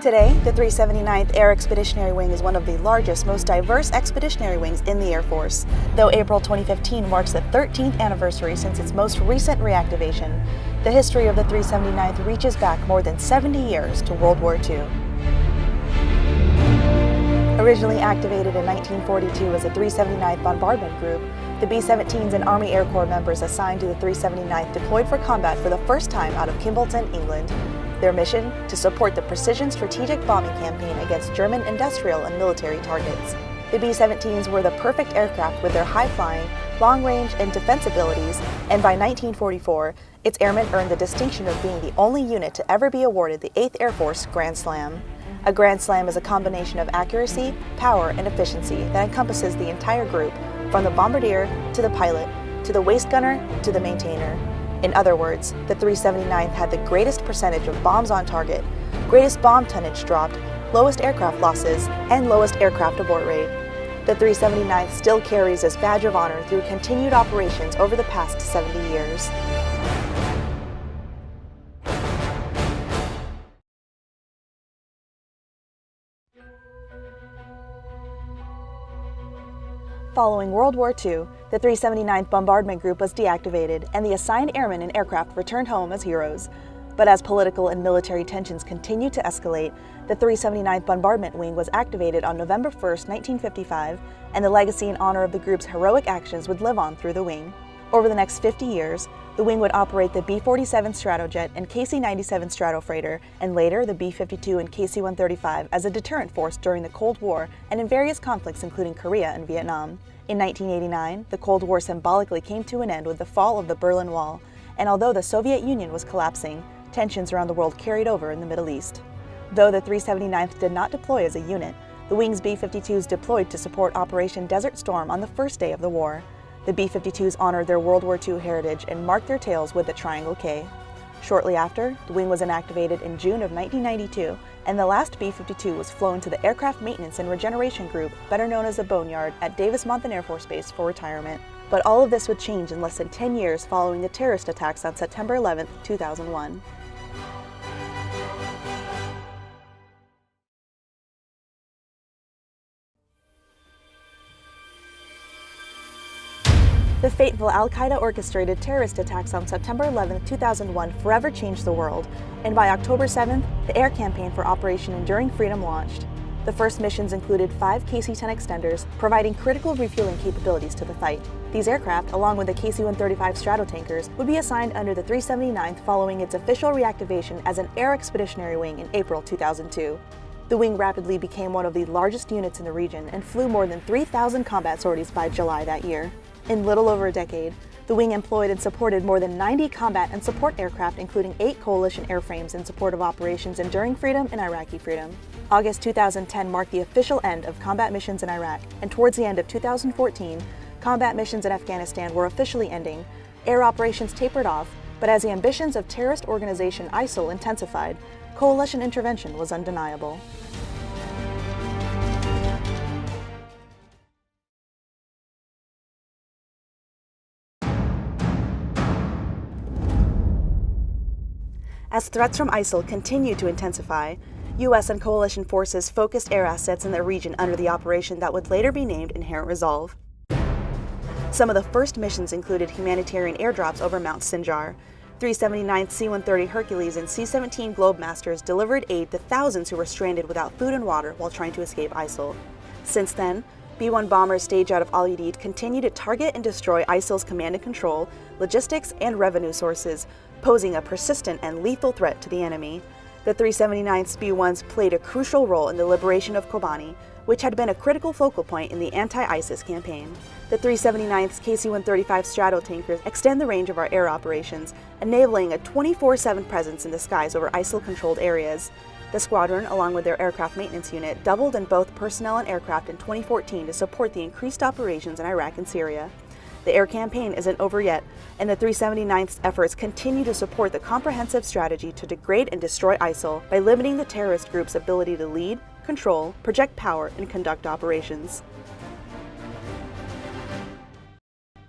Today, the 379th Air Expeditionary Wing is one of the largest, most diverse expeditionary wings in the Air Force, though April 2015 marks the 13th anniversary since its most recent reactivation. The history of the 379th reaches back more than 70 years to World War II. Originally activated in 1942 as a 379th Bombardment Group, the B-17s and Army Air Corps members assigned to the 379th deployed for combat for the first time out of Kimbolton, England. Their mission? To support the precision strategic bombing campaign against German industrial and military targets. The B-17s were the perfect aircraft with their high-flying, long-range, and defense abilities, and by 1944, its airmen earned the distinction of being the only unit to ever be awarded the 8th Air Force Grand Slam. A Grand Slam is a combination of accuracy, power, and efficiency that encompasses the entire group, from the bombardier to the pilot, to the waist gunner to the maintainer. In other words, the 379th had the greatest percentage of bombs on target, greatest bomb tonnage dropped, lowest aircraft losses, and lowest aircraft abort rate. The 379th still carries this badge of honor through continued operations over the past 70 years. Following World War II, the 379th Bombardment Group was deactivated, and the assigned airmen and aircraft returned home as heroes. But as political and military tensions continued to escalate, the 379th Bombardment Wing was activated on November 1, 1955, and the legacy and honor of the group's heroic actions would live on through the wing. Over the next 50 years, the wing would operate the B-47 Stratojet and KC-97 Stratofreighter, and later the B-52 and KC-135 as a deterrent force during the Cold War and in various conflicts including Korea and Vietnam. In 1989, the Cold War symbolically came to an end with the fall of the Berlin Wall, and although the Soviet Union was collapsing, tensions around the world carried over in the Middle East. Though the 379th did not deploy as a unit, the wing's B-52s deployed to support Operation Desert Storm on the first day of the war. The B-52s honored their World War II heritage and marked their tails with the Triangle K. Shortly after, the wing was inactivated in June of 1992, and the last B-52 was flown to the Aircraft Maintenance and Regeneration Group, better known as the Boneyard, at Davis-Monthan Air Force Base for retirement. But all of this would change in less than 10 years following the terrorist attacks on September 11, 2001. The fateful al-Qaeda-orchestrated terrorist attacks on September 11, 2001 forever changed the world, and by October 7th, the air campaign for Operation Enduring Freedom launched. The first missions included 5 KC-10 extenders, providing critical refueling capabilities to the fight. These aircraft, along with the KC-135 Stratotankers, would be assigned under the 379th following its official reactivation as an Air Expeditionary Wing in April 2002. The wing rapidly became one of the largest units in the region and flew more than 3,000 combat sorties by July that year. In little over a decade, the wing employed and supported more than 90 combat and support aircraft, including 8 coalition airframes in support of Operations Enduring Freedom and Iraqi Freedom. August 2010 marked the official end of combat missions in Iraq, and towards the end of 2014, combat missions in Afghanistan were officially ending. Air operations tapered off, but as the ambitions of terrorist organization ISIL intensified, coalition intervention was undeniable. As threats from ISIL continued to intensify, U.S. and coalition forces focused air assets in the region under the operation that would later be named Inherent Resolve. Some of the first missions included humanitarian airdrops over Mount Sinjar. 379th C-130 Hercules and C-17 Globemasters delivered aid to thousands who were stranded without food and water while trying to escape ISIL. Since then, B-1 bombers staged out of Al Udeid continue to target and destroy ISIL's command and control, logistics, and revenue sources, posing a persistent and lethal threat to the enemy. The 379th B-1s played a crucial role in the liberation of Kobani, which had been a critical focal point in the anti-ISIS campaign. The 379th's KC-135 Stratotankers extend the range of our air operations, enabling a 24/7 presence in the skies over ISIL-controlled areas. The squadron, along with their aircraft maintenance unit, doubled in both personnel and aircraft in 2014 to support the increased operations in Iraq and Syria. The air campaign isn't over yet, and the 379th's efforts continue to support the comprehensive strategy to degrade and destroy ISIL by limiting the terrorist group's ability to lead, control, project power, and conduct operations.